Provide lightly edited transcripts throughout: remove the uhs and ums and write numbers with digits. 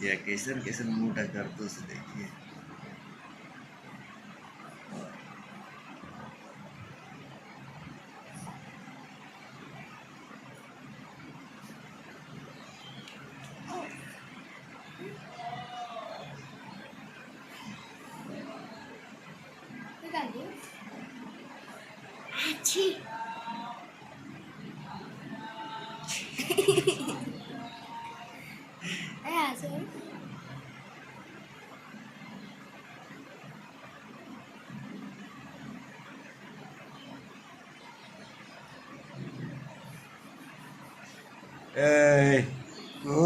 या कैसन कैसन मोटा करतो से देखिए। अच्छी ए, ओ,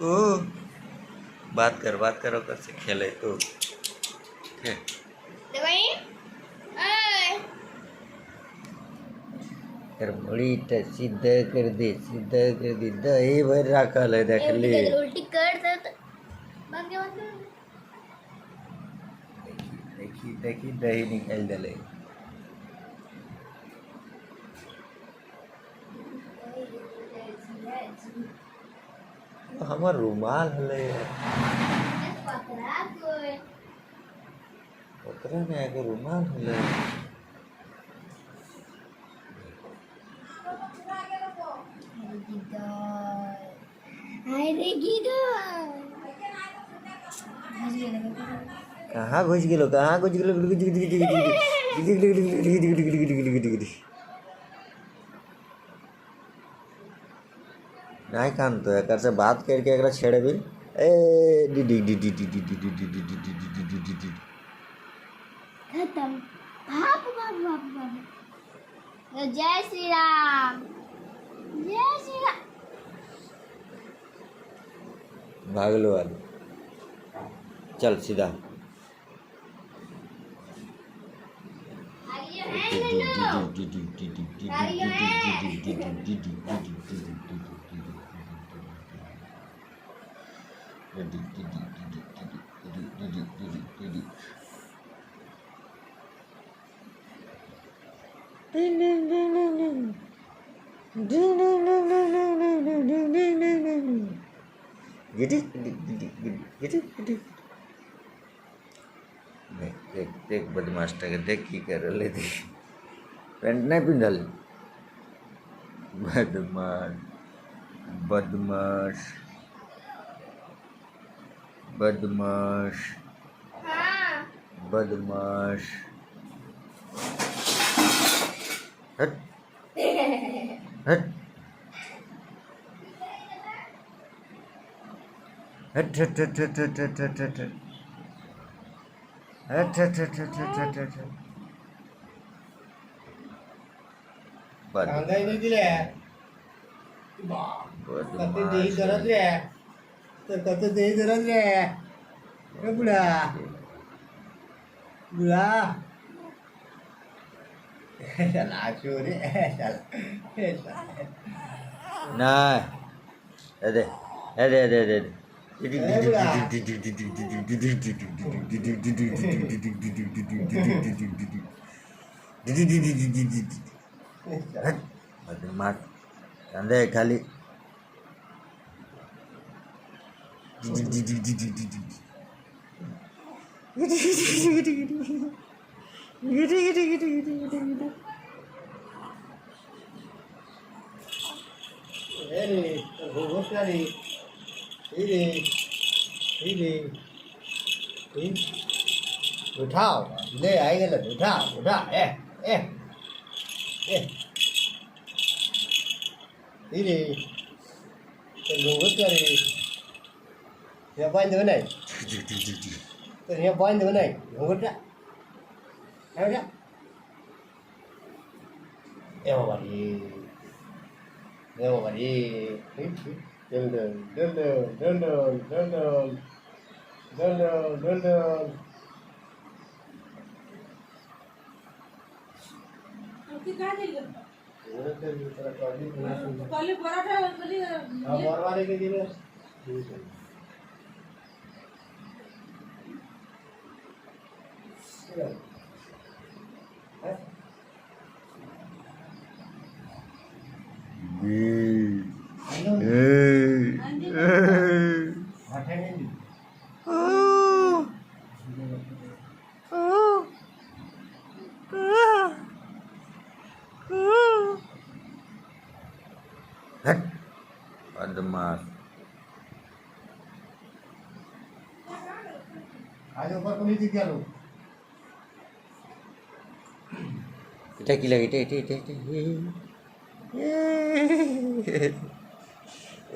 ओ, बात करो कर से खेले तो है। कर मुड़ी सीधा कर दे दही भर रखल है देख ली। उल्टी कर देखी दही निकल दले। हमार रुमाल हले ओकरा में एगो रुमाल हले। कहाँ घुस गेलो नहीं कान तो एक से बात करके एक छेड़े भी ए खत्म। जय श्री राम, जय श्री राम। भागलो वाली चल सीधा। देख बदमाश टके देख की कर ले थी पेंट नहीं पिंधल। बदमाश बदमाश बदमाश बदमाश हट हट हट हट हट हट हट हट हट हट कांदा नहीं दिले कते देही धरत रे तर कते देही धरत रे ए बुढ़ा बुढ़ा चला चोरी चला नहीं अरे अरे अरे अरे बदमाश कंधे खाली अरे वो क्या रे रे उठाओ ले आएगा ना उठा ए ए ए रे तो लोग क्या रे ये बांध दो नहीं तो ये बांध दो नहीं लोग क्या है क्या ए बाबा दंडन मरवाने के लिए ये हट बदमाश आज ऊपर को नीचे क्या लो এটা কি লাগে এটা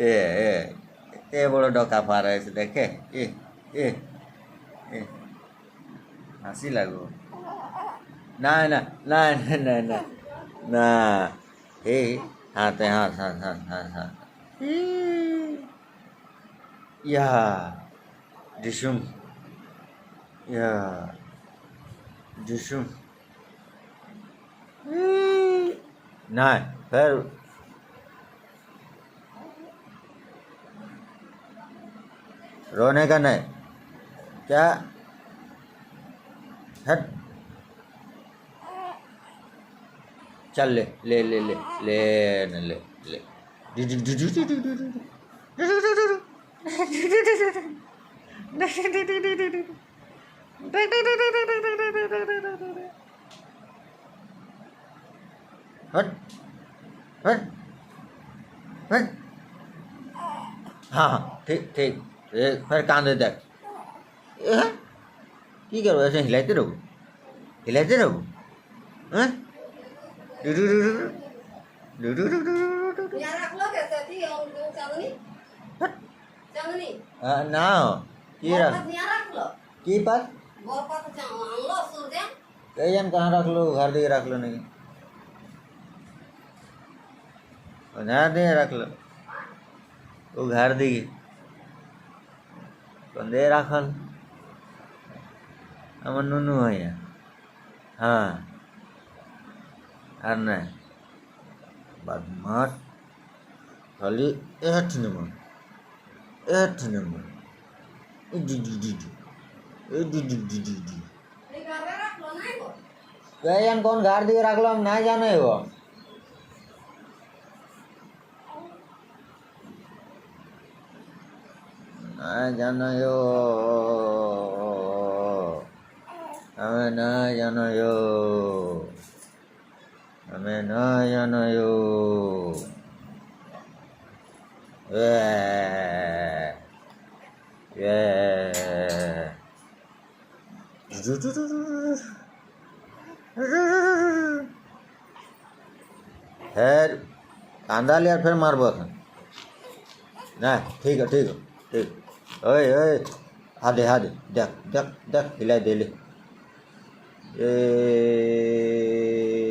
এ এ এ বড় ডকা পার হয়েছে দেখে এ এ এ হাসি লাগো না না না না না না না এ হাতে হাত হাত হাত হাত হাত ইয়া ডিসুম ইয়া डिशुम नहीं फिर रोने का नहीं क्या हट चल ले ले ले ले ले न ले ले हट हट हट हाँ ठीक ठीक फिर कांदे देख की करो ऐसे हिलाते रहो हैं ना की रख की बात कहीं कहाँ रख लो घर दिए रख लो नहीं घर दिए रख लो वो घर दिए दे रखल আমার নুনু হইয়া हाँ আর নাই बदमाश खाली एठ नंबर कहीं कौन घर दिए रख लो हम नहीं जाने वो नहीं जाना यो हमें नहीं जाना यो हमें नहीं जाना यो फिर कांदा लिया फिर मारबो ना ठीक है ओए ओए हादे देख हिला दे ले